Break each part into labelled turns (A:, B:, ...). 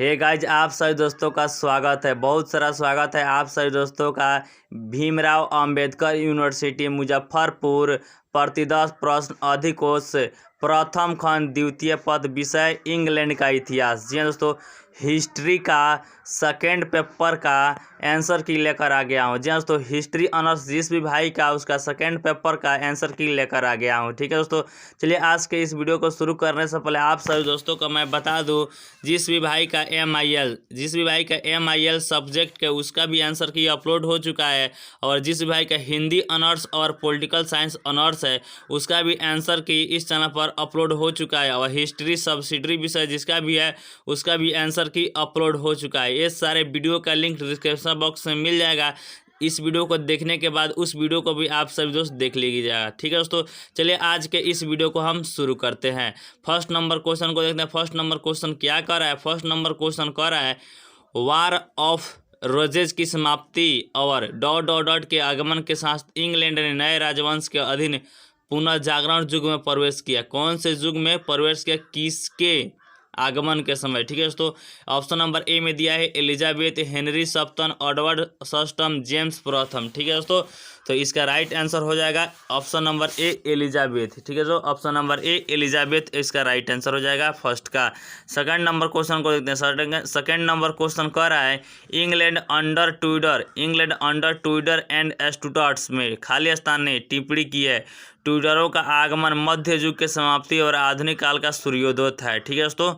A: Hey guys, आप सभी दोस्तों का स्वागत है। बहुत सारा स्वागत है आप सभी दोस्तों का भीमराव अंबेडकर यूनिवर्सिटी मुजफ्फरपुर प्रतिदर्श प्रश्न अधिकोष प्रथम खंड द्वितीय पद विषय इंग्लैंड का इतिहास। जी हाँ दोस्तों, हिस्ट्री का सेकेंड पेपर का आंसर की लेकर आ गया हूँ। जी हाँ दोस्तों, हिस्ट्री ऑनर्स जिस भी भाई का उसका सेकेंड पेपर का आंसर की लेकर आ गया हूँ। ठीक है दोस्तों, चलिए आज के इस वीडियो को शुरू करने से पहले आप सभी दोस्तों को मैं बता दूँ, जिस भी भाई का MIL सब्जेक्ट के उसका भी आंसर की अपलोड हो चुका है, और जिस भी भाई का हिंदी ऑनर्स और पॉलिटिकल साइंस ऑनर्स है उसका भी आंसर की इस चैनल पर अपलोड हो चुका है, और हिस्ट्री सब्सिडरी विषय जिसका भी है उसका भी आंसर की अपलोड हो चुका है। ये सारे वीडियो का लिंक डिस्क्रिप्शन बॉक्स में मिल जाएगा। इस वीडियो को देखने के बाद उस वीडियो को भी आप सभी दोस्त देख लीजिएगा। ठीक है दोस्तों, चलिए आज के इस वीडियो को हम शुरू करते हैं। फर्स्ट नंबर क्वेश्चन को देखते हैं। फर्स्ट नंबर क्वेश्चन क्या कर रहा है? फर्स्ट नंबर क्वेश्चन कर रहा है, वार ऑफ रोजेज की समाप्ति और डॉट के आगमन के साथ इंग्लैंड ने नए राजवंश के अधीन पुनर्जागरण युग में प्रवेश किया। कौन से युग में प्रवेश किया, किसके आगमन के समय? ठीक है दोस्तों, ऑप्शन नंबर ए में दिया है एलिजाबेथ, हेनरी सप्तम, एडवर्ड षष्ठम, जेम्स प्रथम। ठीक है दोस्तों, तो इसका राइट आंसर हो जाएगा ऑप्शन नंबर ए एलिजाबेथ। ठीक है दोस्तों, ऑप्शन नंबर ए एलिजाबेथ इसका राइट आंसर हो जाएगा फर्स्ट का। सेकंड नंबर क्वेश्चन को देखते हैं। सेकंड नंबर क्वेश्चन कह रहा है, इंग्लैंड अंडर ट्यूडर एंड स्टुअर्ट्स में खाली स्थान ने टिप्पणी की है। ट्यूडरों का आगमन मध्य युग के समाप्ति और आधुनिक काल का सूर्योदय था। ठीक है दोस्तों,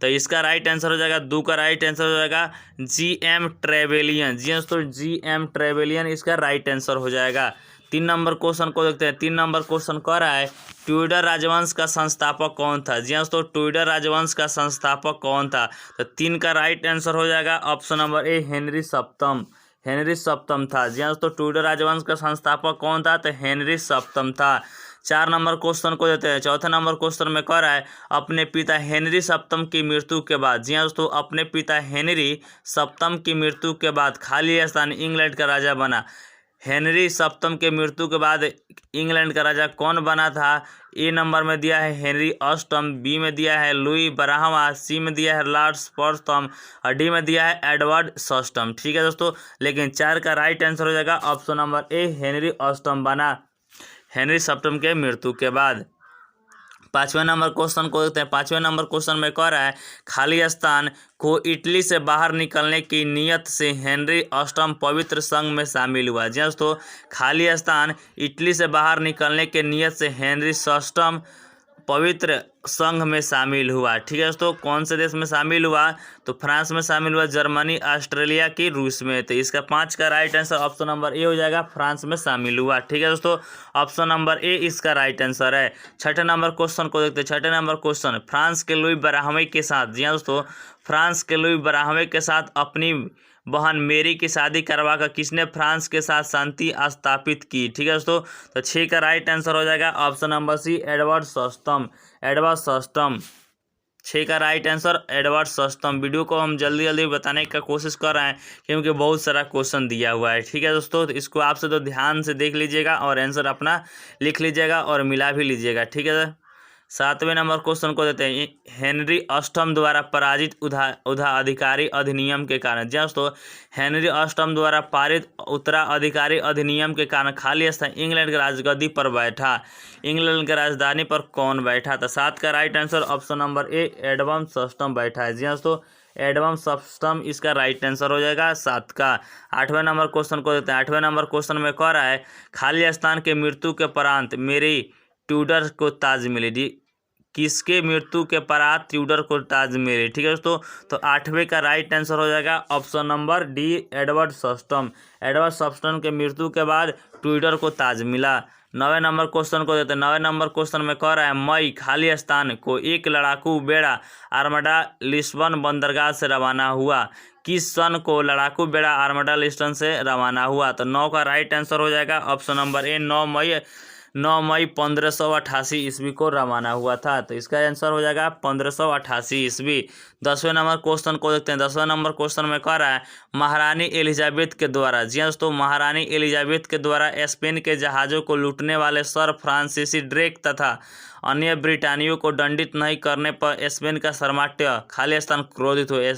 A: तो इसका राइट आंसर हो जाएगा, दो का राइट आंसर हो जाएगा GM ट्रेवेलियन। जी दोस्तों, GM ट्रेवेलियन इसका राइट आंसर हो जाएगा। तीन नंबर क्वेश्चन को देखते हैं। तीन नंबर क्वेश्चन कह रहा है, ट्यूडर राजवंश का संस्थापक कौन था? जी दोस्तों, ट्यूडर राजवंश का संस्थापक कौन था? तो तीन का राइट आंसर हो जाएगा ऑप्शन नंबर ए हेनरी सप्तम। हेनरी सप्तम था। जी दोस्तों, ट्यूडर राजवंश का संस्थापक कौन था? तो हेनरी सप्तम था। चार नंबर क्वेश्चन को देते हैं। चौथे नंबर क्वेश्चन में कह रहा है, अपने पिता हेनरी सप्तम की मृत्यु के बाद, जी हाँ दोस्तों, अपने पिता हेनरी सप्तम की मृत्यु के बाद खाली स्थान इंग्लैंड का राजा बना। हेनरी सप्तम के मृत्यु के बाद इंग्लैंड का राजा कौन बना था? ए नंबर में दिया है हेनरी अष्टम, बी में दिया है लुई बारहवां, सी में दिया है लॉर्ड प्रथम, और डी में दिया है एडवर्ड षष्ठम। ठीक है दोस्तों, लेकिन चार का राइट आंसर हो जाएगा ऑप्शन नंबर ए हेनरी अष्टम बना हेनरी सप्तम के मृत्यु के बाद। पांचवें नंबर क्वेश्चन को देखते हैं। पांचवें नंबर क्वेश्चन में कह रहा है, खाली स्थान को इटली से बाहर निकलने की नियत से हेनरी अष्टम पवित्र संघ में शामिल हुआ। जी दोस्तों, खाली स्थान इटली से बाहर निकलने के नियत से हेनरी षष्ठम पवित्र संघ में शामिल हुआ। ठीक है दोस्तों, कौन से देश में शामिल हुआ? तो फ्रांस में शामिल हुआ, जर्मनी, ऑस्ट्रेलिया की, रूस में। तो इसका पाँच का राइट आंसर ऑप्शन नंबर ए हो जाएगा, फ्रांस में शामिल हुआ। ठीक है दोस्तों, ऑप्शन नंबर ए इसका राइट आंसर है। छठे नंबर क्वेश्चन को देखते हैं। छठे नंबर क्वेश्चन, फ्रांस के लुई बारहवें के साथ, जी हाँ दोस्तों, फ्रांस के लुई बारहवें के साथ अपनी बहन मेरी की शादी करवाकर किसने फ्रांस के साथ शांति स्थापित की? ठीक है दोस्तों, तो छः का राइट आंसर हो जाएगा ऑप्शन नंबर सी एडवर्ड षष्ठम। एडवर्ड षष्ठम, छः का राइट आंसर एडवर्ड षष्ठम। वीडियो को हम जल्दी जल्दी बताने का कोशिश कर रहे हैं क्योंकि बहुत सारा क्वेश्चन दिया हुआ है। ठीक है दोस्तों, तो इसको आपसे तो ध्यान से देख लीजिएगा और आंसर अपना लिख लीजिएगा और मिला भी लीजिएगा। ठीक है। सातवें नंबर क्वेश्चन को देते हैं, हेनरी अष्टम द्वारा पराजित उत्तराधिकारी अधिनियम के कारण, जी दोस्तों, हेनरी अष्टम द्वारा पारित उत्तराधिकारी अधिनियम के कारण खाली स्थान इंग्लैंड के राजगद्दी पर बैठा। इंग्लैंड की राजधानी पर कौन बैठा था? सात का right answer option number A Edward षष्ठम बैठा है। जी दोस्तों, एडवर्ड षष्ठम इसका राइट आंसर हो जाएगा सात का। आठवें नंबर क्वेश्चन को देते हैं। आठवें नंबर क्वेश्चन में कह रहा है, खाली स्थान के मृत्यु के परांत मेरी ट्यूडर को ताज मिली। किसके मृत्यु के परांत ट्यूडर को ताज मिली? ठीक है दोस्तों, तो आठवें का राइट आंसर हो जाएगा ऑप्शन नंबर डी एडवर्ड षष्ठम। एडवर्ड षष्ठम के मृत्यु के बाद ट्यूडर को ताज मिला। नवे नंबर क्वेश्चन को देते हैं। नवे नंबर क्वेश्चन में कह रहा है, मई खाली स्थान को एक लड़ाकू बेड़ा आर्मडा लिस्बन बंदरगाह से रवाना हुआ। किस सन को लड़ाकू बेड़ा आर्मडा लिस्बन से रवाना हुआ? तो नौ का राइट आंसर हो जाएगा ऑप्शन नंबर ए 9 मई 1588 ईस्वी को रवाना हुआ था। तो इसका आंसर हो जाएगा 1588 ईस्वी। 10वें नंबर क्वेश्चन को देखते हैं। 10वें नंबर क्वेश्चन में कह रहा है, महारानी एलिजाबेथ के द्वारा, जी दोस्तों, महारानी एलिजाबेथ के द्वारा स्पेन के जहाज़ों को लूटने वाले सर फ्रांसीसी ड्रेक तथा अन्य ब्रिटानियों को दंडित नहीं करने पर स्पेन का सर्माट्य, खाली स्थान क्रोधित हुए।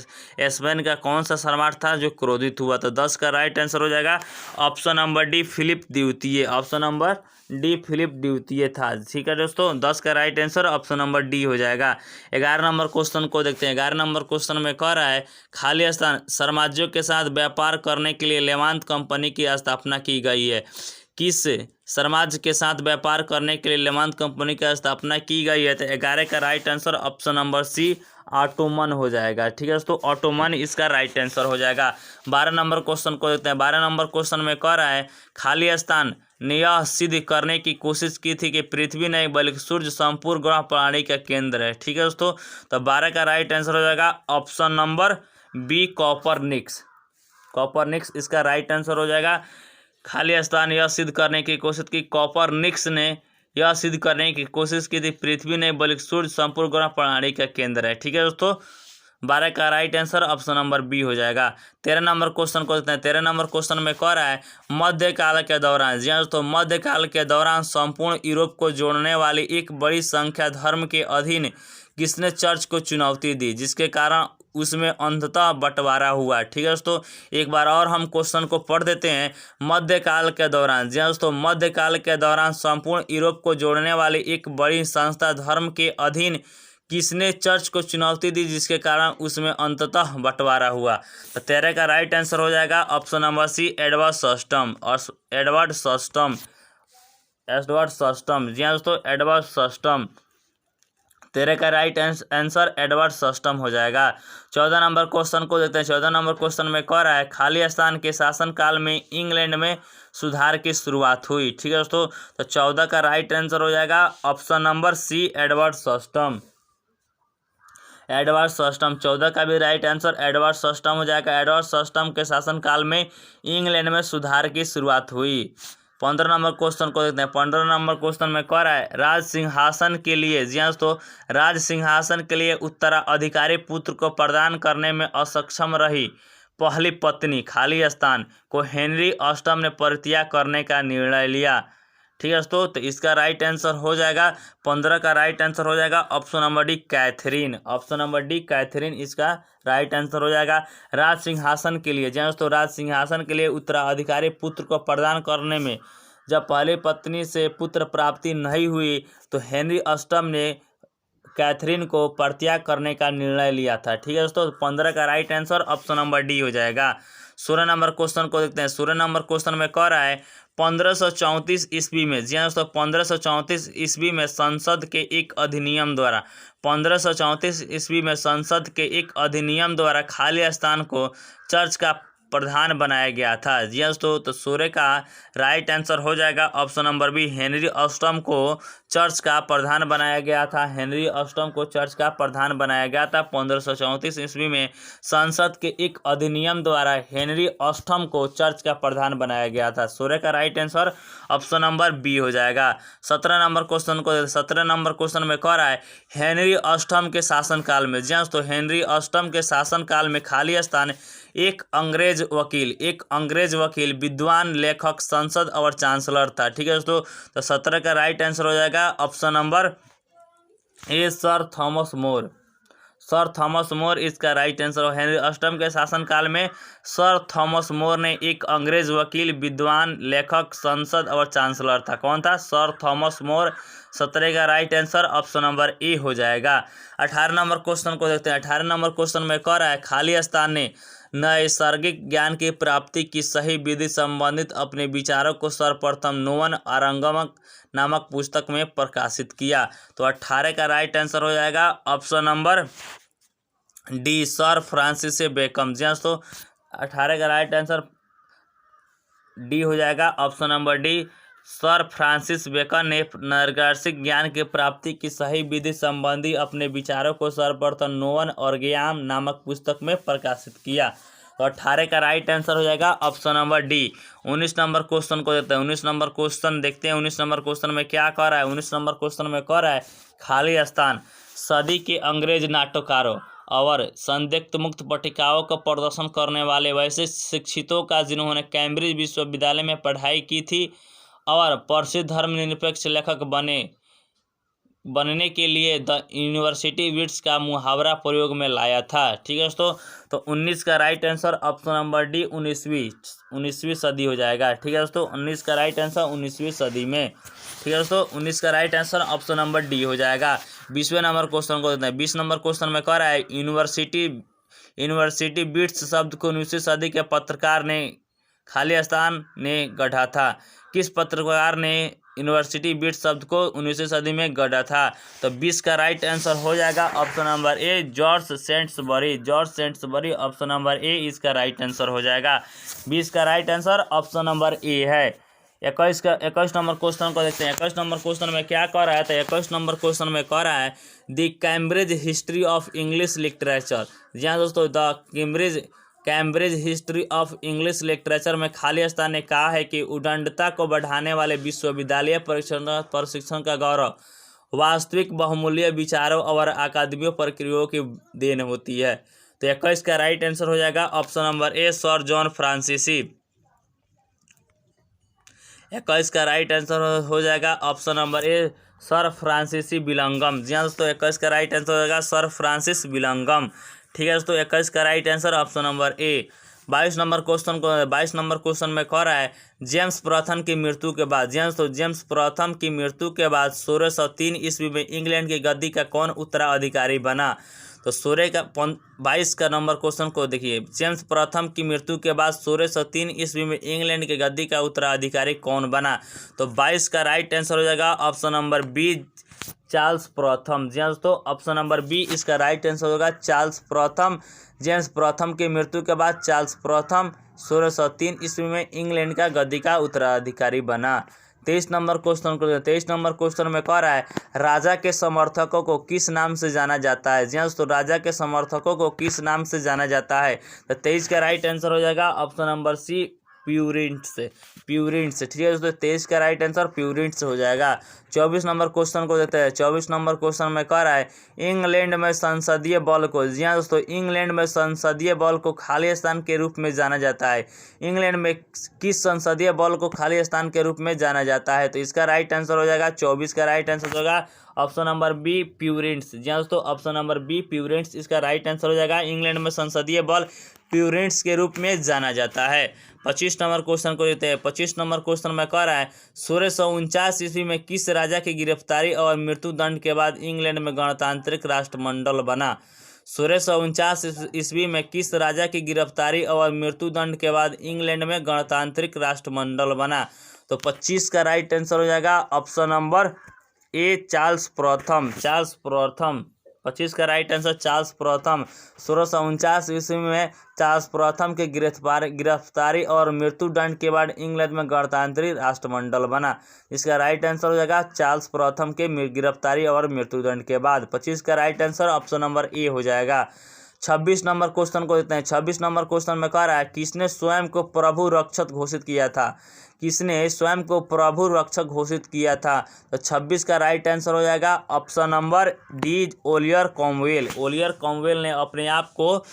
A: स्पेन का कौन सा सम्राट था जो क्रोधित हुआ? तो 10 का राइट आंसर हो जाएगा ऑप्शन नंबर डी, फिलिप द्वितीय। ऑप्शन नंबर डी, फिलिप द्वितीय था। ठीक है दोस्तों, 10 का right answer option number D हो जाएगा। 11 नंबर क्वेश्चन को देखते हैं। 11 नंबर क्वेश्चन में कह रहा है खाली स्थान, साम्राज्यों के साथ व्यापार करने के लिए लेवांत कंपनी की स्थापना की गई है। किस साम्राज्य के साथ व्यापार करने के लिए लेवांत कंपनी की स्थापना की गई है? तो 11 का right answer option number C, Ottoman हो जाएगा। ठीक है दोस्तों, ऑटोमन इसका राइट आंसर हो जाएगा। 12 नंबर क्वेश्चन को देखते हैं। 12 नंबर क्वेश्चन में कह रहा है खाली स्थान ने यह सिद्ध करने की कोशिश की थी कि पृथ्वी नहीं बल्कि सूर्य संपूर्ण ग्रह प्रणाली का केंद्र है। ठीक है दोस्तों, तो 12 का राइट आंसर हो जाएगा option number B, Copernicus. Copernicus इसका राइट आंसर हो जाएगा। खाली स्थान यह सिद्ध करने की कोशिश की, कॉपरनिकस ने यह सिद्ध करने की कोशिश की थी पृथ्वी नहीं बल्कि सूर्य संपूर्ण ग्रह प्रणाली का केंद्र है। ठीक है दोस्तों, 12 का right answer option number B हो जाएगा। 13 नंबर क्वेश्चन को देखते हैं। 13 नंबर क्वेश्चन में कह रहा है मध्यकाल के दौरान, जी हाँ दोस्तों, मध्यकाल के दौरान संपूर्ण यूरोप को जोड़ने वाली एक बड़ी संख्या धर्म के अधीन किसने चर्च को चुनौती दी, जिसके कारण उसमें अंततः बंटवारा हुआ। ठीक है दोस्तों, एक बार और हम क्वेश्चन को पढ़ देते हैं। मध्यकाल के दौरान, जी हाँ दोस्तों, मध्यकाल के दौरान संपूर्ण यूरोप को जोड़ने वाली एक बड़ी संस्था धर्म के अधीन किसने चर्च को चुनौती दी, जिसके कारण उसमें अंततः बंटवारा हुआ? तो 13 का राइट आंसर हो जाएगा ऑप्शन नंबर सी, एडवर्ड सस्टम। और एडवर्ड सस्टम, एडवर्ड सस्टम, जी हाँ दोस्तों, एडवर्ड सस्टम। 13 का राइट आंसर एडवर्ड सस्टम हो जाएगा। 14 नंबर क्वेश्चन को देखते हैं। 14 नंबर क्वेश्चन में कह रहा है खाली स्थान के शासनकाल में इंग्लैंड में सुधार की शुरुआत हुई। ठीक है दोस्तों, तो 14 का राइट आंसर हो जाएगा ऑप्शन नंबर सी, एडवर्ड सस्टम। एडवर्ड सस्टम, 14 का भी राइट आंसर एडवर्ड सस्टम हो जाएगा। एडवर्ड सस्टम के शासनकाल में इंग्लैंड में सुधार की शुरुआत हुई। 15 नंबर क्वेश्चन को देखते हैं। 15 नंबर क्वेश्चन में कह रहा है राज सिंहासन के लिए, जी हाँ दोस्तों, राज सिंहासन के लिए उत्तराधिकारी पुत्र को प्रदान करने में असक्षम रही पहली पत्नी खाली स्थान को हेनरी अष्टम ने परित्याग करने का निर्णय लिया। ठीक है दोस्तों, तो इसका राइट आंसर हो जाएगा 15 का राइट आंसर हो जाएगा option number D, Catherine. Option number D, Catherine इसका राइट आंसर हो जाएगा। राज सिंहासन के लिए, जी हाँ दोस्तों, राज सिंहासन के लिए उत्तराधिकारी पुत्र को प्रदान करने में जब पहली पत्नी से पुत्र प्राप्ति नहीं हुई तो हेनरी अष्टम ने कैथरीन को परित्याग करने का निर्णय लिया था। ठीक है दोस्तों, 15 का right answer option number D हो जाएगा। 16 नंबर क्वेश्चन को देखते हैं। 16 नंबर क्वेश्चन में कह रहा है 1534 ईस्वी में, जी हाँ दोस्तों, 1534 ईस्वी में संसद के एक अधिनियम द्वारा 1534 ईस्वी में संसद के एक अधिनियम द्वारा खाली स्थान को चर्च का प्रधान बनाया गया था। जी हाँ दोस्तों, तो 16 का राइट आंसर हो जाएगा ऑप्शन नंबर बी, हेनरी अष्टम को चर्च का प्रधान बनाया गया था। हेनरी अष्टम को चर्च का प्रधान बनाया गया था 1534 ईस्वी में संसद के एक अधिनियम द्वारा हेनरी अष्टम को चर्च का प्रधान बनाया गया था। 16 का right answer option number B हो जाएगा। 17 नंबर क्वेश्चन को 17 नंबर क्वेश्चन में कह रहा है हेनरी अष्टम के शासनकाल में, जी हाँ दोस्तों, हेनरी अष्टम के शासनकाल में खाली स्थान एक अंग्रेज वकील, विद्वान, लेखक, संसद और चांसलर था। ठीक है दोस्तों, तो 17 का राइट आंसर हो जाएगा ऑप्शन नंबर ए, सर थॉमस मोर। सर थॉमस मोर इसका राइट आंसर हो। हेनरी अष्टम के शासनकाल में सर थॉमस मोर ने एक अंग्रेज वकील, विद्वान, लेखक, संसद और चांसलर था। कौन था? सर थॉमस मोर। 17 का राइट आंसर ऑप्शन नंबर ए हो जाएगा। 18 नंबर क्वेश्चन को देखते हैं। 18 नंबर क्वेश्चन में कह रहा है खाली स्थान ने नैसर्गिक ज्ञान की प्राप्ति की सही विधि संबंधित अपने विचारों को सर्वप्रथम नोवन आरंगमक नामक पुस्तक में प्रकाशित किया। तो 18 का राइट आंसर हो जाएगा option number D, sir Francis Bacon. जी हाँ दोस्तों, 18 का राइट आंसर डी हो जाएगा option number D, sir Francis Bacon ने नैसर्गिक ज्ञान की प्राप्ति की सही विधि संबंधी अपने विचारों को सर्वप्रथम नोवन ऑर्गेयम नामक पुस्तक में प्रकाशित किया। तो 18 का राइट आंसर हो जाएगा option number D. 19 number question को देखते हैं। 19 नंबर क्वेश्चन देखते हैं। 19 नंबर क्वेश्चन में क्या कह रहा है? 19 नंबर क्वेश्चन में कह रहा है खाली स्थान सदी के अंग्रेज नाट्यकारों और संदिग्ध मुक्त पट्टिकाओं का प्रदर्शन करने वाले वैसे शिक्षितों का जिन्होंने कैम्ब्रिज विश्वविद्यालय में पढ़ाई की थी और प्रसिद्ध धर्मनिरपेक्ष लेखक बने बनने के लिए द यूनिवर्सिटी विट्स का मुहावरा प्रयोग में लाया था। ठीक है दोस्तों, तो 19 का right answer option number D 19वीं सदी हो जाएगा। ठीक है दोस्तों, 19 का राइट आंसर 19वीं सदी में। ठीक है दोस्तों, 19 का right answer option number D हो जाएगा। 20वें नंबर क्वेश्चन को देते हैं। 20 नंबर क्वेश्चन में कह रहा है यूनिवर्सिटी बिट्स शब्द को 19वीं सदी के पत्रकार ने खाली स्थान ने गढ़ा था। किस पत्रकार ने यूनिवर्सिटी बिट्स शब्द को 19वीं सदी में गढ़ा था? तो 20 का राइट आंसर हो जाएगा option number A George Saintsbury option number A इसका राइट आंसर हो जाएगा। 20 का right answer option number A है। 21 नंबर क्वेश्चन को देखते हैं। 21 नंबर क्वेश्चन में क्या कह रहा है? तो 21 नंबर क्वेश्चन में कह रहा है the Cambridge history of English literature. जी हाँ दोस्तों, the Cambridge history of English literature में खाली स्थान ने कहा है कि उद्दंडता को बढ़ाने वाले विश्वविद्यालय प्रशिक्षण का गौरव वास्तविक बहुमूल्य विचारों और अकादमिक प्रक्रियाओं की देन होती है। तो 21 का राइट आंसर हो जाएगा ऑप्शन नंबर ए सर जॉन फ्रांसीसी। 21 का राइट आंसर हो जाएगा ऑप्शन नंबर ए सर फ्रांसीसी विलियम। जी हाँ दोस्तों, 21 का राइट आंसर हो जाएगा सर फ्रांसिस विलियम। ठीक है दोस्तों, 21 का राइट आंसर ऑप्शन नंबर ए। 22 नंबर क्वेश्चन में कह रहा है जेम्स प्रथम की मृत्यु के बाद। जी हाँ दोस्तों, जेम्स प्रथम की मृत्यु के बाद 1603 ईस्वी में इंग्लैंड की गद्दी का कौन उत्तराधिकारी बना? तो 22 का नंबर क्वेश्चन को देखिए। जेम्स प्रथम की मृत्यु के बाद 1603 ईस्वी में इंग्लैंड की गद्दी का उत्तराधिकारी कौन बना? तो 22 का राइट आंसर हो जाएगा ऑप्शन नंबर बी चार्ल्स प्रथम। जी हाँ दोस्तों, ऑप्शन नंबर बी इसका राइट आंसर होगा चार्ल्स प्रथम। जेम्स प्रथम की मृत्यु के बाद चार्ल्स प्रथम 1603 ईस्वी में इंग्लैंड का गद्दी का उत्तराधिकारी बना। 23 नंबर क्वेश्चन में कह रहा है राजा के समर्थकों को किस नाम से जाना जाता है? जी हाँ दोस्तों, राजा के समर्थकों को किस नाम से जाना जाता है? तो 23 का राइट आंसर हो जाएगा ऑप्शन नंबर सी प्यूरिंट्स। ठीक है दोस्तों, 23 का राइट आंसर प्यूरिंट्स हो जाएगा। 24 नंबर क्वेश्चन को देते हैं। 24 नंबर क्वेश्चन में कह रहा है इंग्लैंड में संसदीय बल को। जी हाँ दोस्तों, इंग्लैंड में संसदीय बल को खाली स्थान के रूप में जाना जाता है। इंग्लैंड में किस संसदीय बल को खाली स्थान के रूप में जाना जाता है? तो इसका राइट आंसर हो जाएगा 24 का राइट आंसर होगा ऑप्शन नंबर बी प्यूरिंट्स। जी हाँ दोस्तों, ऑप्शन नंबर बी प्यूरिंट्स इसका राइट आंसर हो जाएगा। इंग्लैंड में संसदीय बल प्यूरिंट्स के रूप में जाना जाता है। 25 नंबर क्वेश्चन को देते हैं। 25 नंबर क्वेश्चन में कह रहा है 1649 ईस्वी में किस राजा की गिरफ्तारी और मृत्युदंड के बाद इंग्लैंड में गणतांत्रिक राष्ट्रमंडल बना? 1649 ईस्वी में किस राजा की गिरफ्तारी और मृत्युदंड के बाद इंग्लैंड में गणतांत्रिक राष्ट्रमंडल बना? तो 25 का राइट आंसर हो जाएगा ऑप्शन नंबर ए चार्ल्स प्रथम। 25 का राइट आंसर चार्ल्स प्रथम। 1649 ईस्वी में चार्ल्स प्रथम के गिरफ्तारी और मृत्युदंड के बाद इंग्लैंड में गणतांत्रिक राष्ट्रमंडल बना। इसका राइट आंसर हो जाएगा चार्ल्स प्रथम के गिरफ्तारी और मृत्युदंड के बाद। 25 का राइट आंसर ऑप्शन नंबर ए हो जाएगा। 26 नंबर क्वेश्चन को देते हैं। 26 नंबर क्वेश्चन में कह रहा है किसने स्वयं को प्रभु रक्षक घोषित किया था? तो 26 का राइट आंसर हो जाएगा ऑप्शन नंबर डी ओलियर क्रॉमवेल ने अपने आप को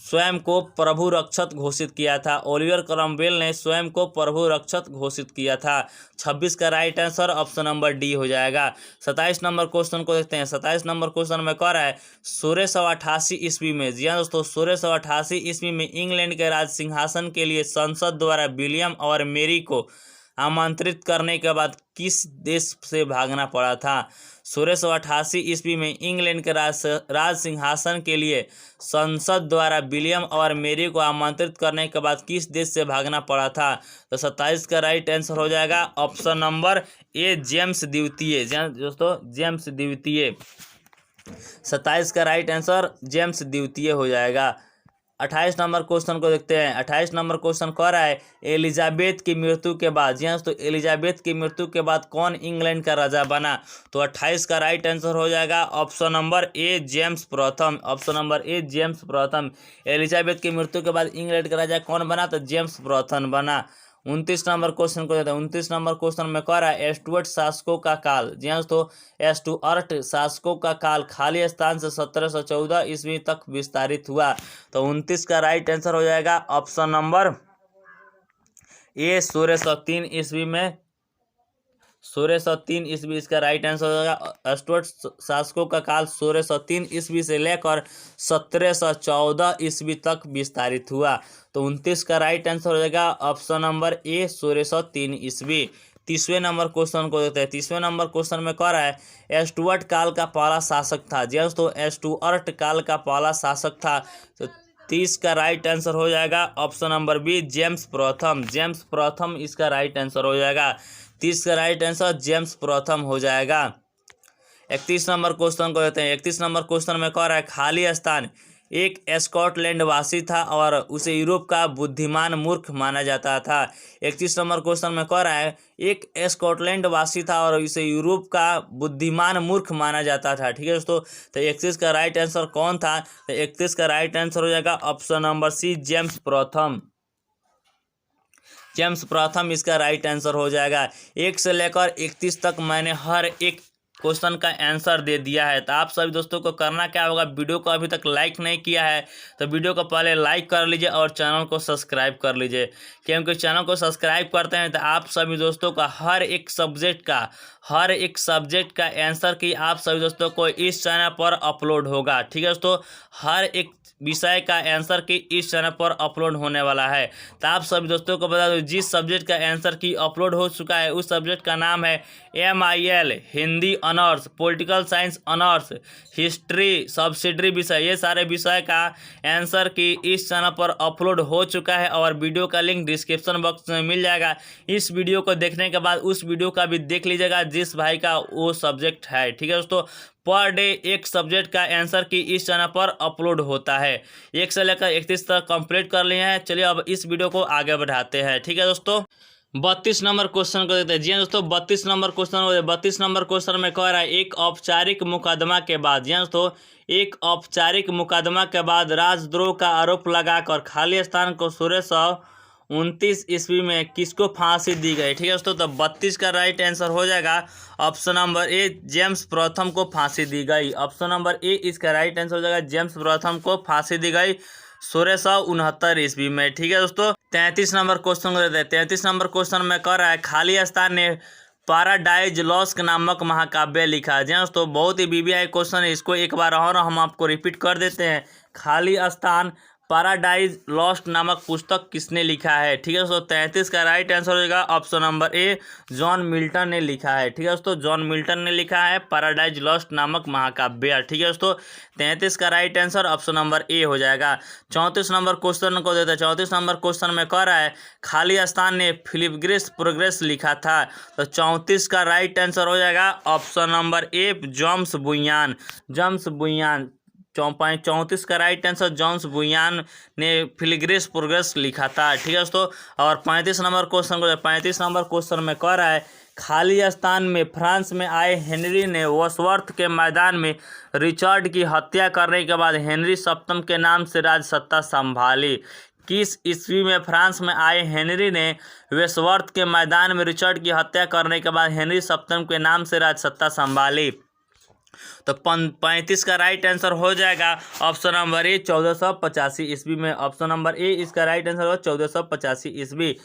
A: स्वयं को प्रभु रक्षक घोषित किया था। ओलिवर क्रॉमवेल ने स्वयं को प्रभु रक्षक घोषित किया था। 26 का right answer option number D हो जाएगा। 27 नंबर क्वेश्चन को देखते हैं। 27 नंबर क्वेश्चन में कह रहा है 1688 ईस्वी में। जी हाँ दोस्तों, 1688 ईस्वी में इंग्लैंड के राज सिंहासन के लिए संसद द्वारा विलियम और मेरी को आमंत्रित करने के बाद किस देश से भागना पड़ा था? 1688 ईस्वी में इंग्लैंड के राज सिंहासन के लिए संसद द्वारा विलियम और मेरी को आमंत्रित करने के बाद किस देश से भागना पड़ा था? तो 27 का राइट आंसर हो जाएगा ऑप्शन नंबर ए जेम्स द्वितीय। दोस्तों, जेम्स द्वितीय। 27 का राइट आंसर जेम्स द्वितीय हो जाएगा। 28 नंबर क्वेश्चन को देखते हैं। 28 नंबर क्वेश्चन कह रहा है एलिजाबेथ की मृत्यु के बाद। जी हाँ दोस्तों, एलिजाबेथ की मृत्यु के बाद कौन इंग्लैंड का राजा बना? तो 28 का राइट आंसर हो जाएगा ऑप्शन नंबर ए जेम्स प्रथम। एलिजाबेथ की मृत्यु के बाद इंग्लैंड का राजा कौन बना? तो जेम्स प्रथम बना। 29 नंबर क्वेश्चन को देते हैं। 29 नंबर क्वेश्चन में कह रहा है स्टुअर्ट शासकों का काल। जी हाँ दोस्तों, स्टुअर्ट शासकों का काल खाली स्थान से 1714 ईस्वी तक विस्तारित हुआ। तो 29 का राइट आंसर हो जाएगा ऑप्शन नंबर ए 1603 ईस्वी में 1603 ईस्वी इसका राइट आंसर हो जाएगा। स्टुअर्ट शासकों का काल 1603 ईस्वी से लेकर 1714 ईस्वी तक विस्तारित हुआ। तो 29 का राइट आंसर हो जाएगा ऑप्शन नंबर ए 1603 ईस्वी। 30वें नंबर क्वेश्चन को देखते हैं। 30वें नंबर क्वेश्चन में कह रहा है स्टुअर्ट काल का पहला शासक था। जी तो स्टुअर्ट काल का पहला शासक था। तो 30 का राइट आंसर हो जाएगा ऑप्शन नंबर बी जेम्स प्रथम। जेम्स प्रथम इसका राइट आंसर हो जाएगा। 30 का राइट आंसर जेम्स प्रथम हो जाएगा। 31 नंबर क्वेश्चन को देते हैं। 31 नंबर क्वेश्चन में कह रहा है खाली स्थान एक स्कॉटलैंड वासी था और उसे यूरोप का बुद्धिमान मूर्ख माना जाता था। 31 नंबर क्वेश्चन में कह रहा है एक स्कॉटलैंड वासी था और इसे यूरोप का बुद्धिमान मूर्ख माना जाता था। ठीक है दोस्तों, तो 31 का राइट आंसर कौन था? तो 31 का राइट आंसर हो जाएगा ऑप्शन नंबर सी जेम्स प्रथम। जेम्स प्रथम इसका राइट आंसर हो जाएगा। 1 से लेकर 31 तक मैंने हर एक क्वेश्चन का आंसर दे दिया है। तो आप सभी दोस्तों को करना क्या होगा, वीडियो को अभी तक लाइक नहीं किया है तो वीडियो को पहले लाइक कर लीजिए और चैनल को सब्सक्राइब कर लीजिए, क्योंकि चैनल को सब्सक्राइब करते हैं तो आप सभी दोस्तों का हर एक सब्जेक्ट का आंसर की आप सभी दोस्तों को इस चैनल पर अपलोड होगा। ठीक है दोस्तों, हर एक विषय का आंसर की इस चैनल पर अपलोड होने वाला है। तो आप सभी दोस्तों को बता दूं जिस सब्जेक्ट का आंसर की अपलोड हो चुका है उस सब्जेक्ट का नाम है MIL Hindi honours, political science honours, history subsidiary विषय। ये सारे विषय का आंसर की इस चैनल पर अपलोड हो चुका है और वीडियो का लिंक डिस्क्रिप्शन बॉक्स में मिल जाएगा। इस वीडियो को देखने के बाद उस वीडियो का भी देख लीजिएगा जिस भाई का वो सब्जेक्ट है। ठीक है दोस्तों, पर डे एक सब्जेक्ट का आंसर की इस चैनल पर अपलोड होता है। 1 से लेकर 31 तक कंप्लीट कर लिए हैं। चलिए अब इस वीडियो को आगे बढ़ाते हैं। ठीक है दोस्तों, 32 नंबर क्वेश्चन को देते हैं। जी हाँ दोस्तों, 32 नंबर क्वेश्चन 32 नंबर क्वेश्चन में कह रहा है एक औपचारिक मुकदमा के बाद, जी हाँ दोस्तों, एक औपचारिक मुकदमा के बाद राजद्रोह का आरोप लगाकर खाली स्थान को 1629 ईस्वी में किसको फांसी दी गई? ठीक है दोस्तों, तो 32 का राइट आंसर हो जाएगा ऑप्शन नंबर ए जेम्स प्रथम को फांसी दी गई। ऑप्शन नंबर ए इसका राइट आंसर हो जाएगा जेम्स प्रथम को फांसी दी गई 1669 ईस्वी में। ठीक है दोस्तों, 33 नंबर क्वेश्चन को देते हैं। 33 नंबर क्वेश्चन में कह रहा है खाली स्थान ने पैराडाइज लॉस्ट नामक महाकाव्य लिखा है। जी हाँ दोस्तों, बहुत ही BBI क्वेश्चन है, इसको एक बार और हम आपको रिपीट कर देते हैं। खाली स्थान पैराडाइज लॉस्ट नामक पुस्तक किसने लिखा है? ठीक है दोस्तों, 33 का राइट आंसर हो जाएगा ऑप्शन नंबर ए जॉन मिल्टन ने लिखा है। ठीक है दोस्तों, जॉन मिल्टन ने लिखा है पैराडाइज लॉस्ट नामक महाकाव्य। ठीक है दोस्तों, 33 का राइट आंसर ऑप्शन नंबर ए हो जाएगा। 34 नंबर क्वेश्चन को देते हैं। 34 नंबर क्वेश्चन में कह रहा है खाली स्थान ने फिलिपग्रेस प्रोग्रेस लिखा था। तो 34 का राइट आंसर हो जाएगा option number A Johns Bunyan. Johns Bunyan 34 का राइट आंसर जॉन्स बुयान ने फिलिग्रेस प्रोग्रेस लिखा था। ठीक है दोस्तों, और 35 नंबर क्वेश्चन को 35 नंबर क्वेश्चन में कह रहा है खाली स्थान में फ्रांस में आए हेनरी ने वर्ड्सवर्थ के मैदान में रिचर्ड की हत्या करने के बाद हेनरी सप्तम के नाम से राज सत्ता संभाली। किस ईस्वी में फ्रांस में आए हेनरी ने वर्ड्सवर्थ के मैदान में रिचर्ड की हत्या करने के बाद हेनरी सप्तम के नाम से राज सत्ता संभाली? तो 35 का राइट आंसर हो जाएगा ऑप्शन नंबर ए 1485 ईस्वी में। ऑप्शन नंबर ए इसका राइट आंसर हो 1485 ईस्वी।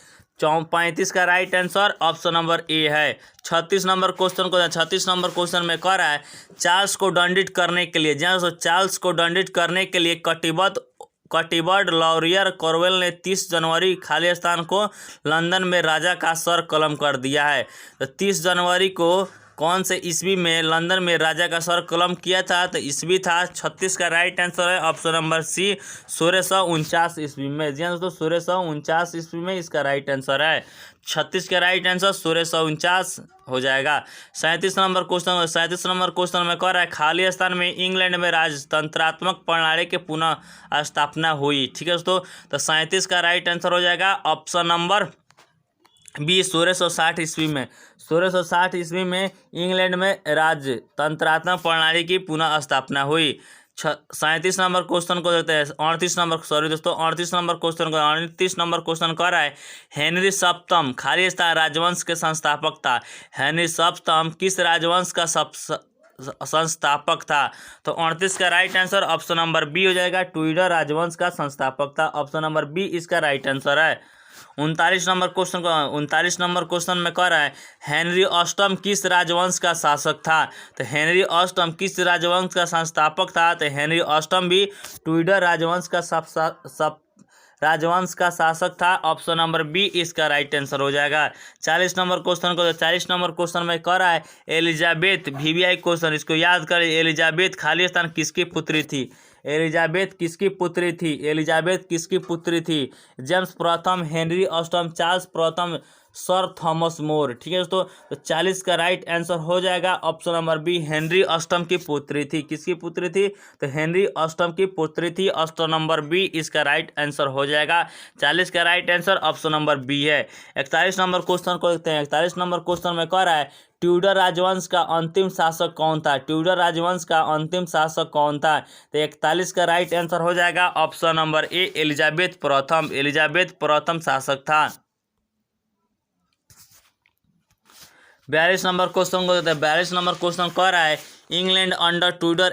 A: 35 का right answer option number A है। 36 नंबर क्वेश्चन को 36 नंबर क्वेश्चन में कह रहा है चार्ल्स को दंडित करने के लिए, जहाँ चार्ल्स को दंडित करने के लिए कटिबर्ड लॉरियर कॉर्वेल ने 30 जनवरी खाली स्थान को लंदन में राजा का सर कलम कर दिया है। तो 30 जनवरी को कौन से ईस्वी में लंदन में राजा का सर कलम किया था? तो ईस्वी था 36 का राइट आंसर है ऑप्शन नंबर सी 1649 ईस्वी में। जी हाँ दोस्तों, 1649 ईस्वी में इसका राइट आंसर है। 36 का राइट आंसर 1649 हो जाएगा। 37 नंबर क्वेश्चन में कह रहा है खाली स्थान में इंग्लैंड में राजतंत्रात्मक प्रणाली के पुनः स्थापना हुई। ठीक है दोस्तों, तो 37 का राइट आंसर हो जाएगा ऑप्शन नंबर बी 1660 ईस्वी में। 1660 ईस्वी में इंग्लैंड में राजतंत्रात्मक प्रणाली की पुनः स्थापना हुई। 37 नंबर क्वेश्चन को देते हैं। 38 नंबर क्वेश्चन कह रहा है हेनरी सप्तम खाली स्थान राजवंश के संस्थापक था। हेनरी सप्तम किस राजवंश का संस्थापक था? तो 38 का right answer option number B हो जाएगा ट्यूडर राजवंश का संस्थापक था। ऑप्शन नंबर बी इसका राइट आंसर है। 39 नंबर क्वेश्चन में कह रहा है हेनरी अष्टम किस राजवंश का शासक था। तो हेनरी अष्टम किस राजवंश का संस्थापक था। तो हेनरी अष्टम भी ट्यूडर राजवंश का शासक था। ऑप्शन नंबर बी इसका राइट आंसर हो जाएगा। 40 नंबर क्वेश्चन में कह रहा है एलिजाबेथ वीवीआई क्वेश्चन, इसको याद करें। एलिजाबेथ खालिस्तान किसकी पुत्री थी। एलिजाबेथ किसकी पुत्री थी। जेम्स प्रथम, हेनरी अष्टम, चार्ल्स प्रथम, सर थॉमस मोर। ठीक है दोस्तों, तो 40 का राइट आंसर हो जाएगा ऑप्शन नंबर बी, हेनरी अष्टम की पुत्री थी। किसकी पुत्री थी। तो हेनरी अष्टम की पुत्री थी। ऑप्शन नंबर बी इसका राइट आंसर हो जाएगा। 40 का right answer option number B है। 41 नंबर क्वेश्चन को देखते हैं। 41 नंबर क्वेश्चन में कह रहा है ट्यूडर राजवंश का अंतिम शासक कौन था। तो 41 का राइट आंसर हो जाएगा ऑप्शन नंबर ए, एलिजाबेथ प्रथम शासक था। 42 नंबर क्वेश्चन को देते हैं। 42 नंबर क्वेश्चन कह रहा है England under Tudor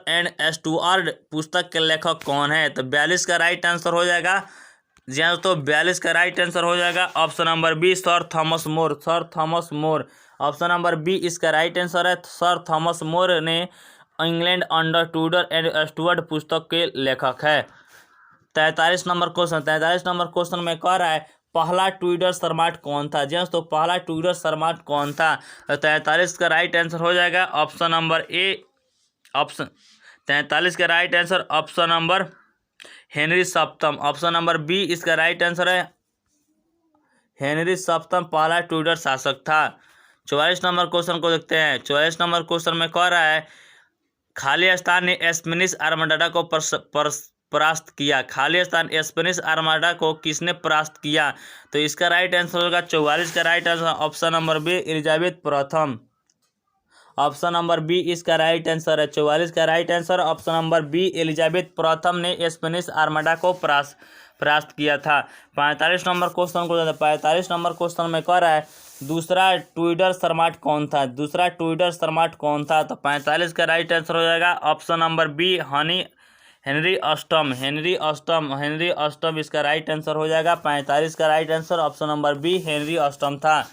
A: and Stuart पुस्तक के लेखक कौन है। तो 42 का राइट आंसर हो जाएगा। जी हाँ दोस्तों, 42 का राइट आंसर हो जाएगा option number B, sir Thomas More. Option number B इसका राइट आंसर है। सर थॉमस मोर ने England under Tudor and Stuart पुस्तक के लेखक है। 43 नंबर क्वेश्चन में कह रहा है पहला ट्यूडर सम्राट कौन था। जी तो पहला ट्यूडर सम्राट कौन था। 43 का राइट आंसर हो जाएगा ऑप्शन नंबर ए। 43 का right answer option number Henry सप्तम। ऑप्शन नंबर बी इसका राइट आंसर है। हेनरी सप्तम पहला ट्यूडर शासक था। 44 नंबर क्वेश्चन को देखते हैं। 44 नंबर क्वेश्चन में कह रहा है खालिस्तान ने स्पेनिश आर्मडा को परास्त किया। खालिस्तान स्पेनिश आर्मडा को किसने परास्त किया। तो इसका राइट आंसर होगा 44 का right answer option number B, Elizabeth प्रथम। ऑप्शन नंबर बी इसका राइट आंसर है। 44 का right answer option number B, Elizabeth प्रथम ने स्पेनिश आर्मडा को परास्त किया था। 45 नंबर क्वेश्चन को 45 नंबर क्वेश्चन में कह रहा है दूसरा ट्यूडर सम्राट कौन था। तो 45 का राइट आंसर हो जाएगा ऑप्शन नंबर बी, हेनरी अष्टम इसका राइट आंसर हो जाएगा। 45 का right answer option number B, Henry अष्टम था।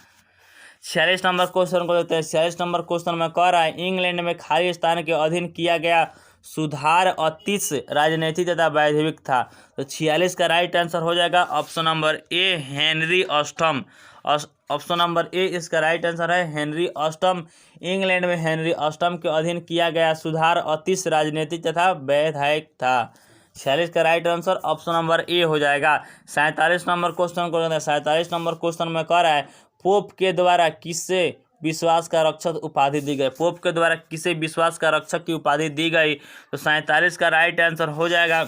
A: 46 नंबर क्वेश्चन को देखते हैं। 46 नंबर क्वेश्चन में कह रहा है इंग्लैंड में खालिस्तान के अधीन किया गया सुधार अतिश राजनीतिक तथा वैधानिक था। तो 46 का राइट आंसर हो जाएगा ऑप्शन नंबर ए, हेनरी अष्टम। ऑप्शन नंबर ए इसका राइट आंसर है, हेनरी अष्टम। इंग्लैंड में हेनरी अष्टम के अधीन किया गया सुधार अतिश राजनीतिक तथा वैधानिक था। 46 का राइट आंसर ऑप्शन नंबर ए हो जाएगा। 47 नंबर क्वेश्चन को 47 नंबर क्वेश्चन में कह रहा है पोप के द्वारा किसे विश्वास का रक्षक उपाधि दी गई। पोप के द्वारा किसे विश्वास का रक्षक की उपाधि दी गई। तो 47 का राइट आंसर हो जाएगा।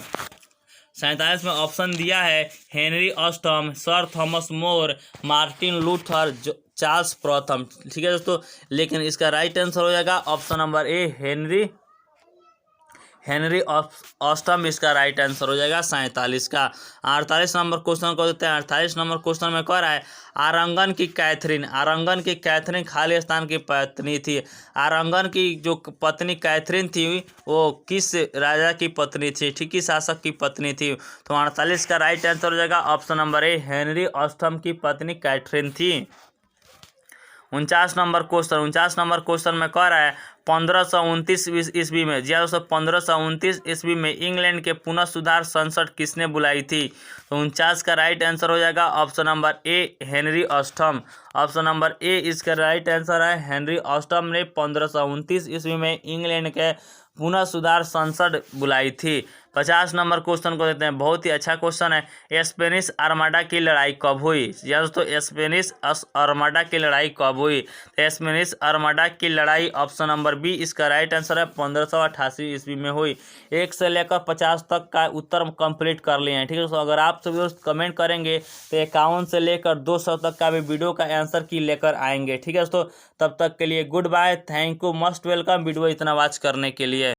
A: 47 में ऑप्शन दिया है हेनरी अष्टम, सर थॉमस मोर, मार्टिन लूथर, चार्ल्स प्रथम। ठीक है दोस्तों, लेकिन इसका राइट आंसर हो जाएगा ऑप्शन नंबर ए, हेनरी अष्टम इसका राइट आंसर हो जाएगा 47 का। 48 नंबर क्वेश्चन को देते हैं। 48 नंबर क्वेश्चन में कह रहा है आरंगन की कैथरीन खालिस्तान की पत्नी थी। आरंगन की जो पत्नी कैथरीन थी वो किस राजा की पत्नी थी, ठीक, किस शासक की पत्नी थी। तो 48 का राइट आंसर हो जाएगा ऑप्शन नंबर ए, हेनरी अष्टम की पत्नी कैथरीन थी। 49 नंबर क्वेश्चन में कह रहा है 1529 ईस्वी में, जी दोस्तों 1529 ईस्वी में इंग्लैंड के पुनः सुधार संसद किसने बुलाई थी। तो 49 का राइट आंसर हो जाएगा ऑप्शन नंबर ए, हेनरी अष्टम। ऑप्शन नंबर ए इसका राइट आंसर है, हेनरी अष्टम ने 1529 ईस्वी में इंग्लैंड के पुनः सुधार संसद बुलाई थी। 50 नंबर क्वेश्चन को देते हैं। बहुत ही अच्छा क्वेश्चन है। स्पेनिश आर्माडा की लड़ाई कब हुई। या दोस्तों स्पेनिश आर्माडा की लड़ाई कब हुई। स्पेनिश आर्माडा की लड़ाई ऑप्शन नंबर बी इसका राइट आंसर है 1588 ईस्वी में हुई। 1 से लेकर 50 तक का उत्तर कंप्लीट कर लिए हैं। ठीक है दोस्तों, अगर आप सभी दोस्त कमेंट करेंगे तो 51 से लेकर 200 तक का भी वीडियो का आंसर की लेकर आएंगे। ठीक है दोस्तों, तब तक के लिए good bye, thank you, must welcome video इतना वॉच करने के लिए।